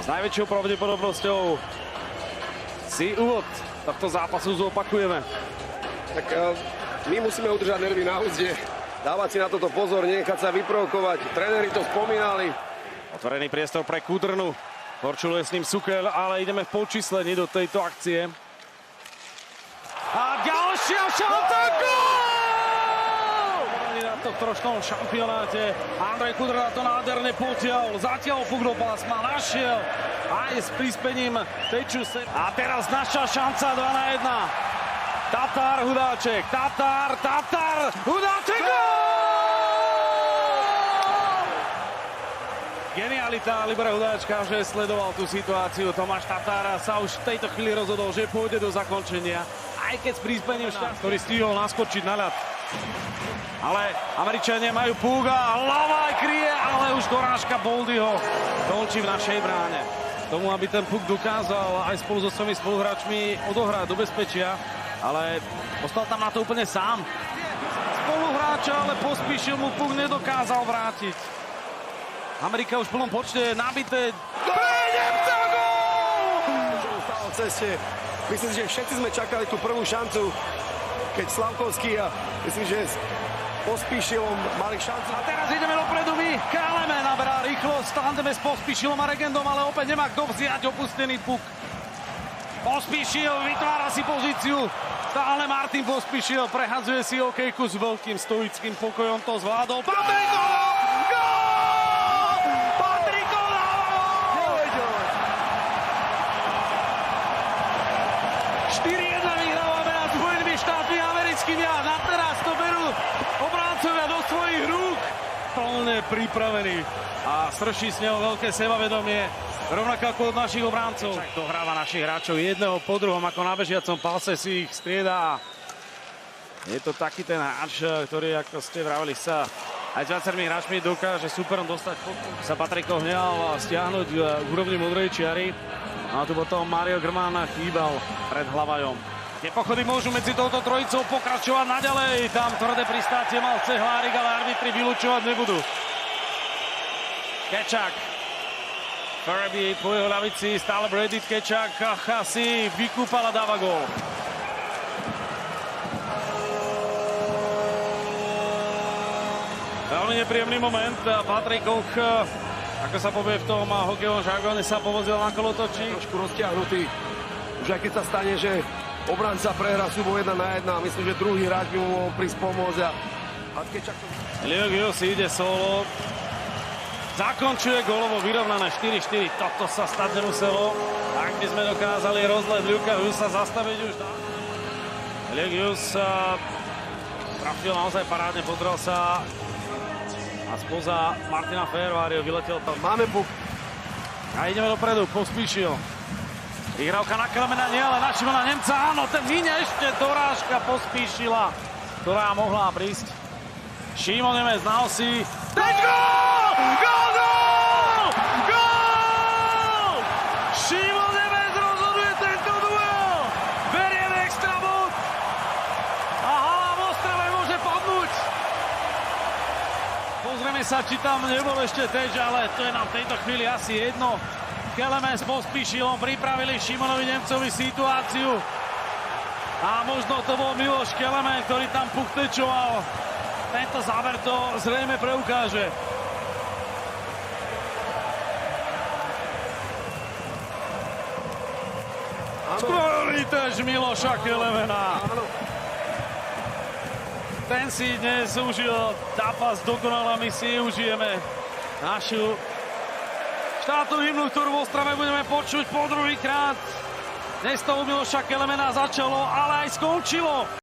S najväčšou pravdepodobnosťou si úvod tohto zápasu zopakujeme. Tak my musíme udržať nervy na úzde, dávať si na toto pozor, nechať sa vyprovokovať. Tréneri to spomínali. Otvorený priestor pre Kudrnu. Korčuluje s ním Sukel, ale ideme v polčíslení do tejto akcie. A ďalšia šanca, gól! Na tohto ročnom šampionáte Andrej Kudrna to nádherne potiahol. Zatiaľ puk do pásma našiel aj s prispením Tečuse. A teraz naša šanca 2-1. Tatar, Hudáček, Tatar, Hudáček, gól! Genialita Libora Hudáčka, že sledoval tú situáciu. Tomáš Tatar sa už v tejto chvíli rozhodol, že pôjde do zakončenia. Aj keď s príspením štát, ktorý stihol naskočiť na ľad. Ale Američania majú púk a hlava aj kryje, ale už dorážka Boldyho končí v našej bráne. Tomu, aby ten puk dokázal aj spolu so svojimi spoluhráčmi odohrať do bezpečia, ale ostal tam na to úplne sám. Spoluhráča, ale Pospíšil mu puk nedokázal vrátiť. Amerika už v plnom počte, nabité. Nemca, gól! Stál v ceste. Myslím, že všetci sme čakali tú prvú šancu, keď Slavkovský a myslím, že s Pospíšilom mali šancu. A teraz ideme dopredu my. Kaleme naberá rýchlosť, tandeme s Pospíšilom a Regendom, ale opäť nemá kto vziať opustený puk. Pospíšil vytvára si pozíciu. Stále Martin Pospíšil prehadzuje si okejku s veľkým stoickým pokojom, to zvládol. Patrikov! A teraz to berú obráncovia do svojich rúk. Plne pripravený a strší z neho veľké sebavedomie, rovnako ako od našich obráncov. Dohráva našich hráčov jedného po druhom, ako na bežiacom palce si ich striedá. Je to taký ten hráč, ktorý, ako ste vravili, sa aj s viacerými hráčmi dokáže superom dostať. Sa Patrikov hňal stiahnuť k úrovni modrej čiary. A tu potom Mario Grman chýbal pred Hlavajom. Tie pochody môžu medzi touto trojicou pokračovať naďalej. Tam tvrdé pristátie mal Cehlárik, ale arbitri vylúčovať nebudú. Kečak. Kirby po jeho ľavici, stále Brady Kečak. Si vykúpal a dáva gól. Veľmi nepríjemný moment. Patrik Koch, ako sa povie v tom hokejovom žargóne, sa povozil na kolotočí. Trošku roztiahnutý. Už aj keď sa stane, že obranca prehrá súboj 1-1 a myslím, že druhý hráč by mu mohol prísť pomôcť a Kečak to... Liogio si ide solo. Zakončuje gólovo vyrovnané 4-4. Toto sa stať nemuselo. Ak by sme dokázali rozlet Ľuka Husa zastaviť už. Liegius trafil naozaj parádne, pozrel sa a spoza Martina Ferváriho vyletel tam. Máme puk. A ideme dopredu, Pospíšil. Vyhrávka na Klemena, nie, ale na Šimona Nemca. Áno, ten mine ešte dorážka Pospíšila, ktorá mohla prísť. Šimon Nemec na osi. Teď gól! Gól, gól! Gól! Šimon Nemec rozhoduje tento duel. Berieme extra bod. A hala v Ostrave môže padnúť. Pozrieme sa, či tam nebol ešte Teč, ale to je nám v tejto chvíli asi jedno. Kelemen s Pospíšilom pripravili Šimonovi Nemcovi situáciu. A možno to bol Miloš Kelemen, ktorý tam puk tečoval. Tento záver to zrejme preukáže. Skvelý tež Miloša Kelemena. Ten si dnes užil zápas dokonale, my si užijeme našu štátnu hymnu, ktorú v Ostrave budeme počuť po druhýkrát. Dnes to u Miloša Kelemena začalo, ale aj skončilo.